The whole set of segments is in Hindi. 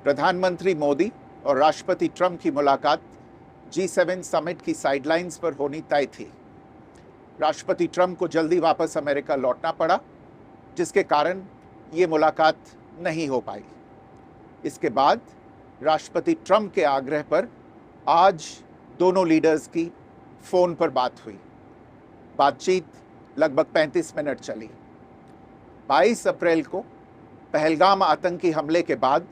प्रधानमंत्री मोदी और राष्ट्रपति ट्रंप की मुलाकात G7 समिट की साइडलाइंस पर होनी तय थी। राष्ट्रपति ट्रंप को जल्दी वापस अमेरिका लौटना पड़ा, जिसके कारण ये मुलाकात नहीं हो पाई। इसके बाद राष्ट्रपति ट्रंप के आग्रह पर आज दोनों लीडर्स की फ़ोन पर बात हुई। बातचीत लगभग 35 मिनट चली। 22 अप्रैल को पहलगाम आतंकी हमले के बाद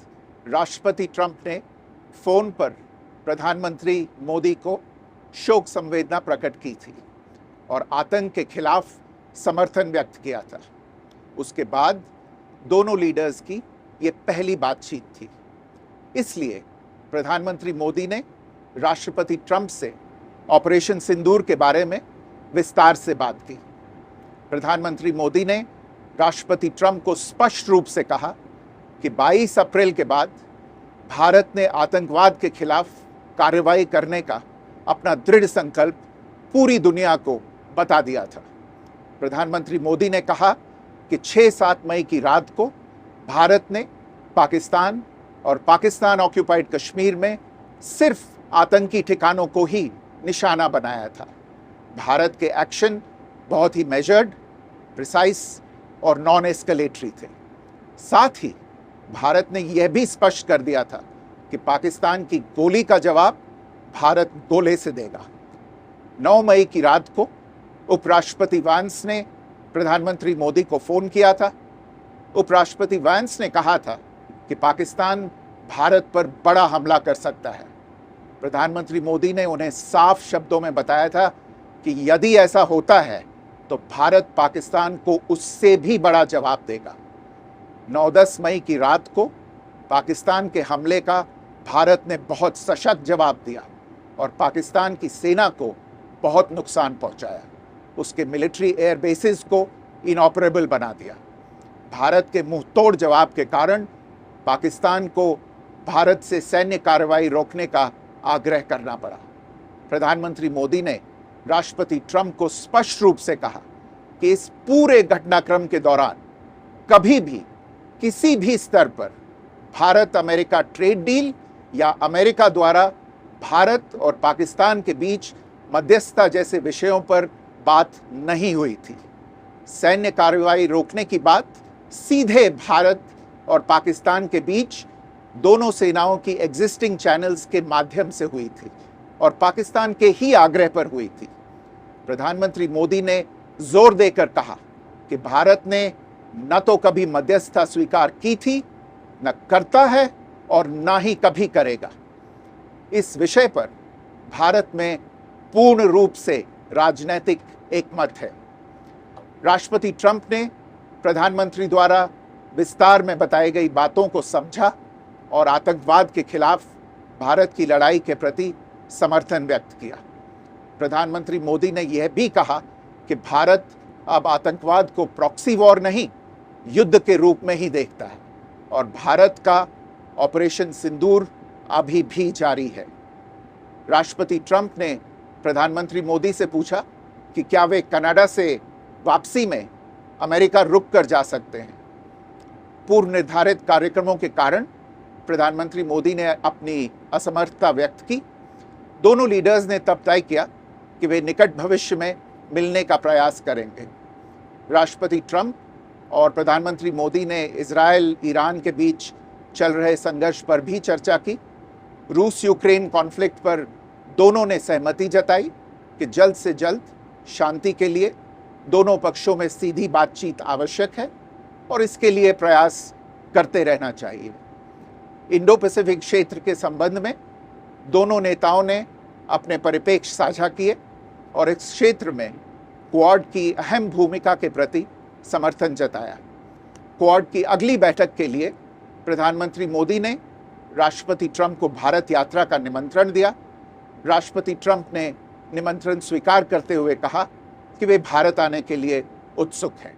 राष्ट्रपति ट्रंप ने फ़ोन पर प्रधानमंत्री मोदी को शोक संवेदना प्रकट की थी और आतंक के खिलाफ समर्थन व्यक्त किया था। उसके बाद दोनों लीडर्स की ये पहली बातचीत थी। इसलिए प्रधानमंत्री मोदी ने राष्ट्रपति ट्रंप से ऑपरेशन सिंदूर के बारे में विस्तार से बात की। प्रधानमंत्री मोदी ने राष्ट्रपति ट्रंप को स्पष्ट रूप से कहा कि 22 अप्रैल के बाद भारत ने आतंकवाद के खिलाफ कार्रवाई करने का अपना दृढ़ संकल्प पूरी दुनिया को बता दिया था। प्रधानमंत्री मोदी ने कहा कि 6-7 मई की रात को भारत ने पाकिस्तान और पाकिस्तान ऑक्यूपाइड कश्मीर में सिर्फ आतंकी ठिकानों को ही निशाना बनाया था। भारत के एक्शन बहुत ही मेजर्ड, प्रिसाइज और नॉन एस्केलेटरी थे। साथ ही भारत ने यह भी स्पष्ट कर दिया था कि पाकिस्तान की गोली का जवाब भारत गोले से देगा। 9 मई की रात को उपराष्ट्रपति वांस ने प्रधानमंत्री मोदी को फ़ोन किया था। उपराष्ट्रपति वांस ने कहा था कि पाकिस्तान भारत पर बड़ा हमला कर सकता है। प्रधानमंत्री मोदी ने उन्हें साफ शब्दों में बताया था कि यदि ऐसा होता है तो भारत पाकिस्तान को उससे भी बड़ा जवाब देगा। 9-10 मई की रात को पाकिस्तान के हमले का भारत ने बहुत सशक्त जवाब दिया और पाकिस्तान की सेना को बहुत नुकसान पहुंचाया। उसके मिलिट्री एयर बेसिस को इनऑपरेबल बना दिया। भारत के मुंहतोड़ जवाब के कारण पाकिस्तान को भारत से सैन्य कार्रवाई रोकने का आग्रह करना पड़ा। प्रधानमंत्री मोदी ने राष्ट्रपति ट्रंप को स्पष्ट रूप से कहा कि इस पूरे घटनाक्रम के दौरान कभी भी किसी भी स्तर पर भारत अमेरिका ट्रेड डील या अमेरिका द्वारा भारत और पाकिस्तान के बीच मध्यस्थता जैसे विषयों पर बात नहीं हुई थी। सैन्य कार्रवाई रोकने की बात सीधे भारत और पाकिस्तान के बीच दोनों सेनाओं की एग्जिस्टिंग चैनल्स के माध्यम से हुई थी और पाकिस्तान के ही आग्रह पर हुई थी। प्रधानमंत्री मोदी ने जोर देकर कहा कि भारत ने न तो कभी मध्यस्थता स्वीकार की थी, न करता है और न ही कभी करेगा। इस विषय पर भारत में पूर्ण रूप से राजनीतिक एकमत है। राष्ट्रपति ट्रंप ने प्रधानमंत्री द्वारा विस्तार में बताई गई बातों को समझा और आतंकवाद के खिलाफ भारत की लड़ाई के प्रति समर्थन व्यक्त किया। प्रधानमंत्री मोदी ने यह भी कहा कि भारत अब आतंकवाद को प्रॉक्सी वॉर नहीं, युद्ध के रूप में ही देखता है और भारत का ऑपरेशन सिंदूर अभी भी जारी है। राष्ट्रपति ट्रंप ने प्रधानमंत्री मोदी से पूछा कि क्या वे कनाडा से वापसी में अमेरिका रुक कर जा सकते हैं। पूर्व निर्धारित कार्यक्रमों के कारण प्रधानमंत्री मोदी ने अपनी असमर्थता व्यक्त की। दोनों लीडर्स ने तब तय किया कि वे निकट भविष्य में मिलने का प्रयास करेंगे। राष्ट्रपति ट्रंप और प्रधानमंत्री मोदी ने इजराइल ईरान के बीच चल रहे संघर्ष पर भी चर्चा की। रूस यूक्रेन कॉन्फ्लिक्ट पर दोनों ने सहमति जताई कि जल्द से जल्द शांति के लिए दोनों पक्षों में सीधी बातचीत आवश्यक है और इसके लिए प्रयास करते रहना चाहिए। इंडो पैसिफिक क्षेत्र के संबंध में दोनों नेताओं ने अपने परिप्रेक्ष्य साझा किए और इस क्षेत्र में क्वाड की अहम भूमिका के प्रति समर्थन जताया। क्वाड की अगली बैठक के लिए प्रधानमंत्री मोदी ने राष्ट्रपति ट्रंप को भारत यात्रा का निमंत्रण दिया। राष्ट्रपति ट्रंप ने निमंत्रण स्वीकार करते हुए कहा कि वे भारत आने के लिए उत्सुक हैं।